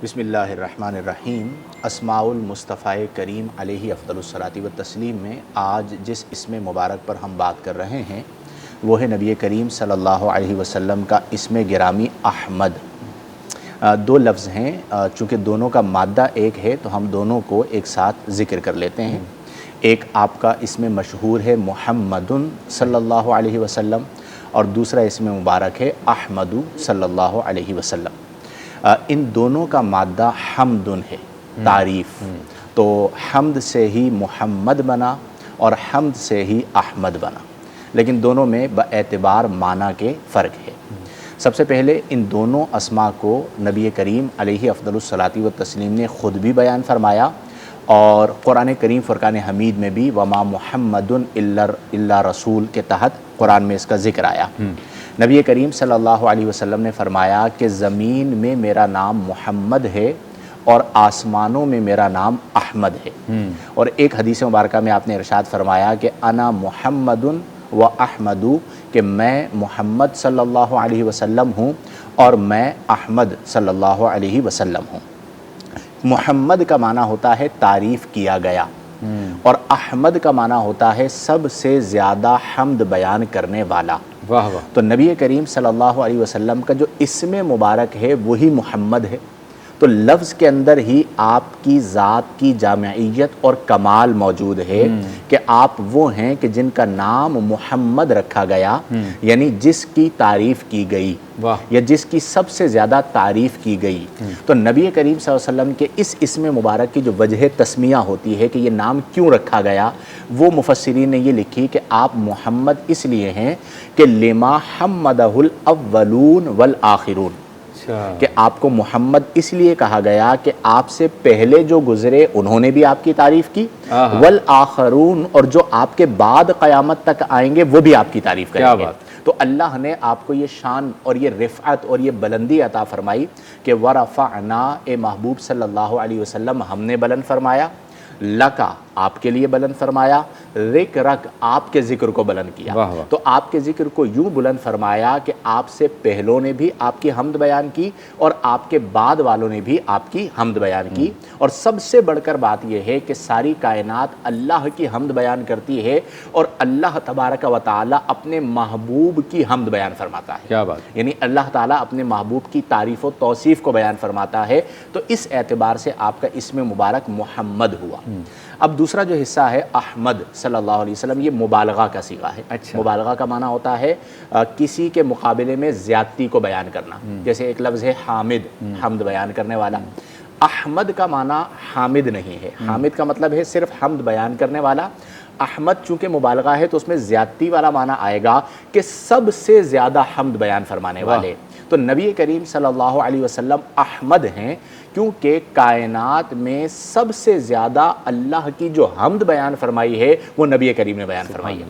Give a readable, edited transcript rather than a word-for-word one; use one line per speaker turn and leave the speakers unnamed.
بسم اللہ الرحمن الرحیم۔ اسماء المصطفیٰ کریم علیہ افضل الصلاۃ والتسلیم میں آج جس اسم مبارک پر ہم بات کر رہے ہیں وہ ہے نبی کریم صلی اللہ علیہ وسلم کا اسم گرامی احمد۔ دو لفظ ہیں، چونکہ دونوں کا مادہ ایک ہے تو ہم دونوں کو ایک ساتھ ذکر کر لیتے ہیں۔ ایک آپ کا اسم مشہور ہے محمد صلی اللہ علیہ وسلم، اور دوسرا اسم مبارک ہے احمد صلی اللہ علیہ وسلم۔ ان دونوں کا مادہ حمد ہے، تعریف۔ تو حمد سے ہی محمد بنا اور حمد سے ہی احمد بنا، لیکن دونوں میں باعتبار معنی کے فرق ہے۔ سب سے پہلے ان دونوں اسماء کو نبی کریم علیہ افضل الصلاۃ والتسلیم نے خود بھی بیان فرمایا، اور قرآن کریم فرقان حمید میں بھی وما محمد الا رسول کے تحت قرآن میں اس کا ذکر آیا۔ نبی کریم صلی اللہ علیہ وسلم نے فرمایا کہ زمین میں میرا نام محمد ہے اور آسمانوں میں میرا نام احمد ہے۔ اور ایک حدیث مبارکہ میں آپ نے ارشاد فرمایا کہ انا محمد و احمد، کہ میں محمد صلی اللہ علیہ وسلم ہوں اور میں احمد صلی اللہ علیہ وسلم ہوں۔ محمد کا معنی ہوتا ہے تعریف کیا گیا، اور احمد کا معنی ہوتا ہے سب سے زیادہ حمد بیان کرنے والا۔
واہ واہ۔
تو نبی کریم صلی اللہ علیہ وسلم کا جو اسم مبارک ہے وہی محمد ہے، تو لفظ کے اندر ہی آپ کی ذات کی جامعیت اور کمال موجود ہے کہ آپ وہ ہیں کہ جن کا نام محمد رکھا گیا، یعنی جس کی تعریف کی گئی یا جس کی سب سے زیادہ تعریف کی گئی۔ تو نبی کریم صلی اللہ علیہ وسلم کے اس اسم مبارک کی جو وجہ تسمیہ ہوتی ہے کہ یہ نام کیوں رکھا گیا، وہ مفسرین نے یہ لکھی کہ آپ محمد اس لیے ہیں کہ لما حمدہ الاولون والآخرون، کہ آپ کو محمد اس لیے کہا گیا کہ آپ سے پہلے جو گزرے انہوں نے بھی آپ کی تعریف کی، والآخرون، اور جو آپ کے بعد قیامت تک آئیں گے وہ بھی آپ کی تعریف کریں گے۔ تو اللہ نے آپ کو یہ شان اور یہ رفعت اور یہ بلندی عطا فرمائی کہ ورفعنا، اے محبوب صلی اللہ علیہ وسلم ہم نے بلند فرمایا، لکا آپ کے لیے بلند فرمایا، ذکرک آپ کے ذکر کو بلند کیا۔ تو آپ کے ذکر کو یوں بلند فرمایا کہ آپ سے پہلوں نے بھی آپ کی حمد بیان کی اور آپ کے بعد والوں نے بھی آپ کی حمد بیان کی۔ اور سب سے بڑھ کر بات یہ ہے کہ ساری کائنات اللہ کی حمد بیان کرتی ہے، اور اللہ تبارک و تعالی اپنے محبوب کی حمد بیان فرماتا ہے۔
کیا بات،
یعنی اللہ تعالیٰ اپنے محبوب کی تعریف و توصیف کو بیان فرماتا ہے، تو اس اعتبار سے آپ کا اسم مبارک محمد ہوا۔ اب دوسرا جو حصہ ہے احمد صلی اللہ علیہ وسلم، یہ مبالغہ کا صیغہ ہے۔ مبالغہ کا معنی ہوتا ہے کسی کے مقابلے میں زیادتی کو بیان کرنا، جیسے ایک لفظ ہے حامد، حمد بیان کرنے والا۔ احمد کا معنی حامد نہیں ہے، حامد کا مطلب ہے صرف حمد بیان کرنے والا۔ احمد چونکہ مبالغہ ہے تو اس میں زیادتی والا معنی آئے گا کہ سب سے زیادہ حمد بیان فرمانے والے۔ تو نبی کریم صلی اللہ علیہ وسلم احمد ہیں کیونکہ کائنات میں سب سے زیادہ اللہ کی جو حمد بیان فرمائی ہے وہ نبی کریم نے بیان فرمائی ہے۔